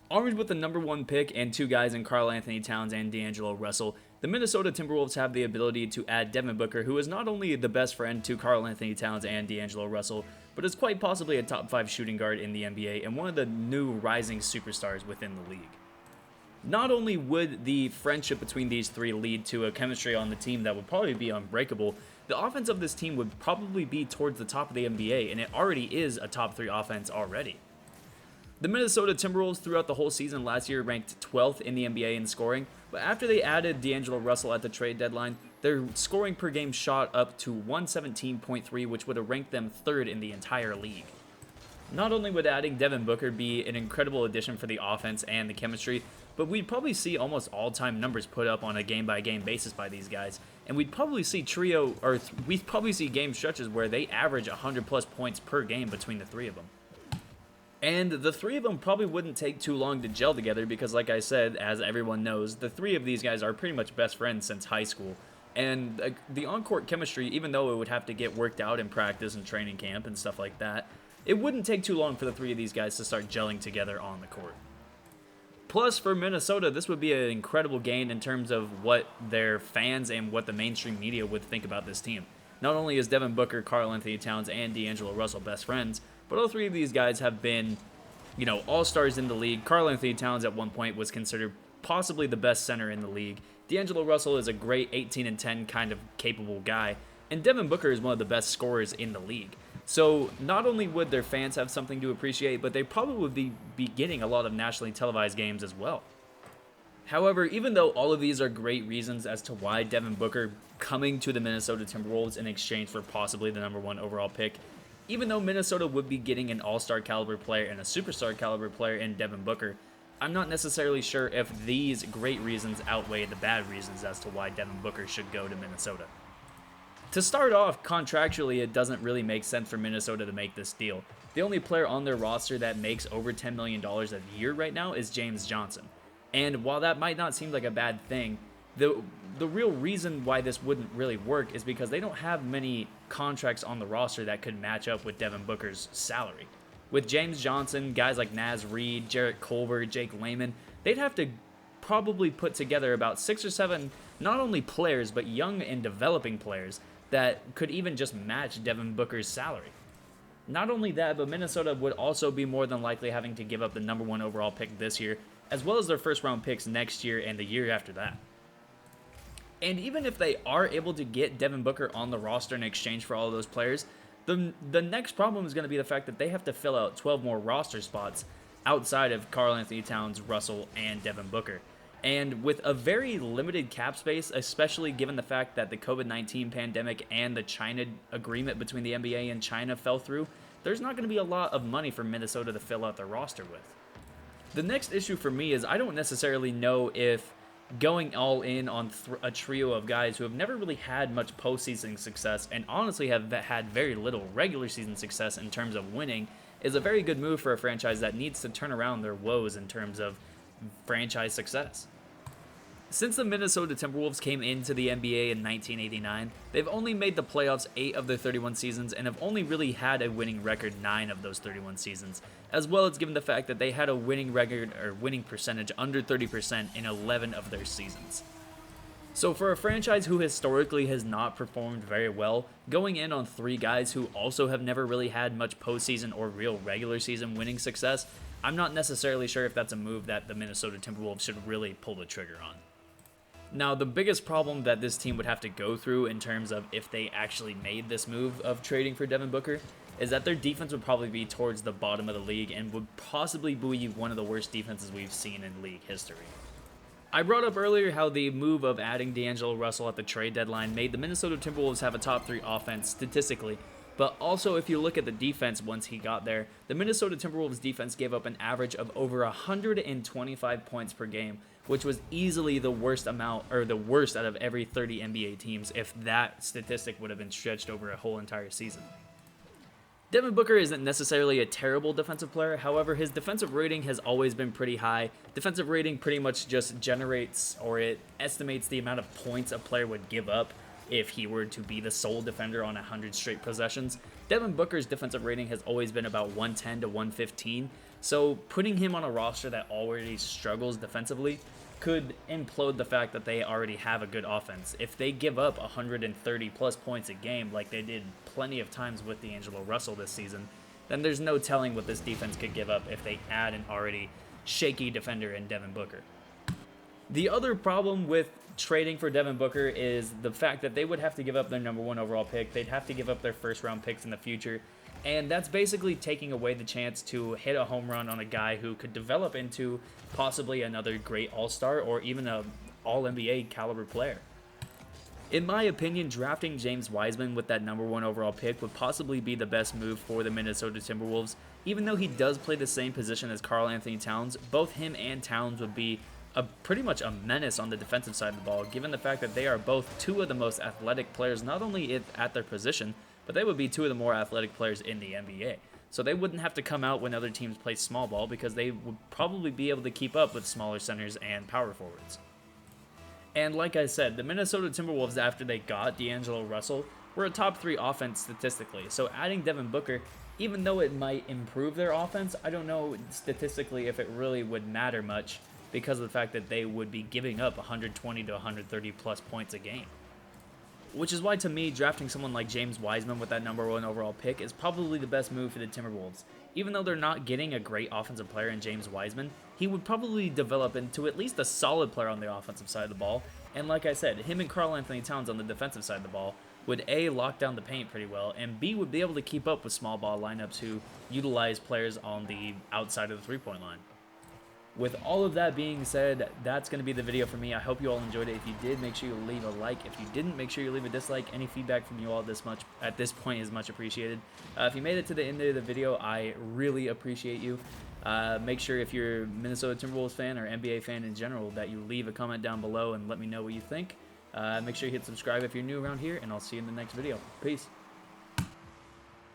Armed with the number one pick and two guys in Karl Anthony Towns and D'Angelo Russell, the Minnesota Timberwolves have the ability to add Devin Booker, who is not only the best friend to Karl Anthony Towns and D'Angelo Russell, but is quite possibly a top 5 shooting guard in the NBA and one of the new rising superstars within the league. Not only would the friendship between these three lead to a chemistry on the team that would probably be unbreakable, the offense of this team would probably be towards the top of the NBA, and it already is a top 3 offense already. The Minnesota Timberwolves throughout the whole season last year ranked 12th in the NBA in scoring, but after they added D'Angelo Russell at the trade deadline, their scoring per game shot up to 117.3, which would have ranked them 3rd in the entire league. Not only would adding Devin Booker be an incredible addition for the offense and the chemistry, but we'd probably see almost all-time numbers put up on a game-by-game basis by these guys, and we'd probably see we'd probably see game stretches where they average 100+ points per game between the three of them. And the three of them probably wouldn't take too long to gel together because, like I said, as everyone knows, the three of these guys are pretty much best friends since high school. And the on-court chemistry, even though it would have to get worked out in practice and training camp and stuff like that, it wouldn't take too long for the three of these guys to start gelling together on the court. Plus, for Minnesota, this would be an incredible gain in terms of what their fans and what the mainstream media would think about this team. Not only is Devin Booker, Karl Anthony Towns, and D'Angelo Russell best friends, but all three of these guys have been, all-stars in the league. Karl Anthony Towns at one point was considered possibly the best center in the league. D'Angelo Russell is a great 18-10 kind of capable guy. And Devin Booker is one of the best scorers in the league. So not only would their fans have something to appreciate, but they probably would be getting a lot of nationally televised games as well. However, even though all of these are great reasons as to why Devin Booker coming to the Minnesota Timberwolves in exchange for possibly the number 1 overall pick, even though Minnesota would be getting an all-star caliber player and a superstar caliber player in Devin Booker, I'm not necessarily sure if these great reasons outweigh the bad reasons as to why Devin Booker should go to Minnesota. To start off, contractually, it doesn't really make sense for Minnesota to make this deal. The only player on their roster that makes over $10 million a year right now is James Johnson. And while that might not seem like a bad thing, the real reason why this wouldn't really work is because they don't have many contracts on the roster that could match up with Devin Booker's salary. With James Johnson, guys like Naz Reid, Jarrett Culver, Jake Layman, they'd have to probably put together about 6 or 7 not only players, but young and developing players that could even just match Devin Booker's salary. Not only that, but Minnesota would also be more than likely having to give up the number 1 overall pick this year, as well as their first round picks next year and the year after that. And even if they are able to get Devin Booker on the roster in exchange for all of those players, the next problem is going to be the fact that they have to fill out 12 more roster spots outside of Karl Anthony Towns, Russell, and Devin Booker. And with a very limited cap space, especially given the fact that the COVID-19 pandemic and the China agreement between the NBA and China fell through, there's not going to be a lot of money for Minnesota to fill out their roster with. The next issue for me is I don't necessarily know if going all in on a trio of guys who have never really had much postseason success and honestly have had very little regular season success in terms of winning is a very good move for a franchise that needs to turn around their woes in terms of franchise success. Since the Minnesota Timberwolves came into the NBA in 1989, they've only made the playoffs 8 of their 31 seasons and have only really had a winning record 9 of those 31 seasons, as well as given the fact that they had a winning record or winning percentage under 30% in 11 of their seasons. So for a franchise who historically has not performed very well, going in on 3 guys who also have never really had much postseason or real regular season winning success, I'm not necessarily sure if that's a move that the Minnesota Timberwolves should really pull the trigger on. Now, the biggest problem that this team would have to go through in terms of if they actually made this move of trading for Devin Booker is that their defense would probably be towards the bottom of the league and would possibly be one of the worst defenses we've seen in league history. I brought up earlier how the move of adding D'Angelo Russell at the trade deadline made the Minnesota Timberwolves have a top 3 offense statistically, but also if you look at the defense once he got there, the Minnesota Timberwolves defense gave up an average of over 125 points per game, which was easily the worst amount, or the worst out of every 30 NBA teams if that statistic would have been stretched over a whole entire season. Devin Booker isn't necessarily a terrible defensive player, however, his defensive rating has always been pretty high. Defensive rating pretty much just generates, or it estimates the amount of points a player would give up if he were to be the sole defender on 100 straight possessions. Devin Booker's defensive rating has always been about 110 to 115, So putting him on a roster that already struggles defensively could implode the fact that they already have a good offense. If they give up 130 plus points a game like they did plenty of times with D'Angelo Russell this season, then there's no telling what this defense could give up if they add an already shaky defender in Devin Booker. The other problem with trading for Devin Booker is the fact that they would have to give up their #1 overall pick. They'd have to give up their first round picks in the future. And that's basically taking away the chance to hit a home run on a guy who could develop into possibly another great all-star or even a all-NBA caliber player. In my opinion, drafting James Wiseman with that #1 overall pick would possibly be the best move for the Minnesota Timberwolves. Even though he does play the same position as Karl Anthony Towns, both him and Towns would be pretty much a menace on the defensive side of the ball, given the fact that they are both two of the most athletic players, not only at their position, but they would be two of the more athletic players in the NBA. So they wouldn't have to come out when other teams play small ball because they would probably be able to keep up with smaller centers and power forwards. And like I said, the Minnesota Timberwolves, after they got D'Angelo Russell, were a top 3 offense statistically. So adding Devin Booker, even though it might improve their offense, I don't know statistically if it really would matter much because of the fact that they would be giving up 120 to 130 plus points a game. Which is why, to me, drafting someone like James Wiseman with that #1 overall pick is probably the best move for the Timberwolves. Even though they're not getting a great offensive player in James Wiseman, he would probably develop into at least a solid player on the offensive side of the ball. And like I said, him and Karl Anthony Towns on the defensive side of the ball would A, lock down the paint pretty well, and B, would be able to keep up with small ball lineups who utilize players on the outside of the three-point line. With all of that being said, that's going to be the video for me. I hope you all enjoyed it. If you did, make sure you leave a like. If you didn't, make sure you leave a dislike. Any feedback from you all at this point is much appreciated. If you made it to the end of the video, I really appreciate you. Make sure if you're a Minnesota Timberwolves fan or NBA fan in general that you leave a comment down below and let me know what you think. Make sure you hit subscribe if you're new around here, and I'll see you in the next video. Peace.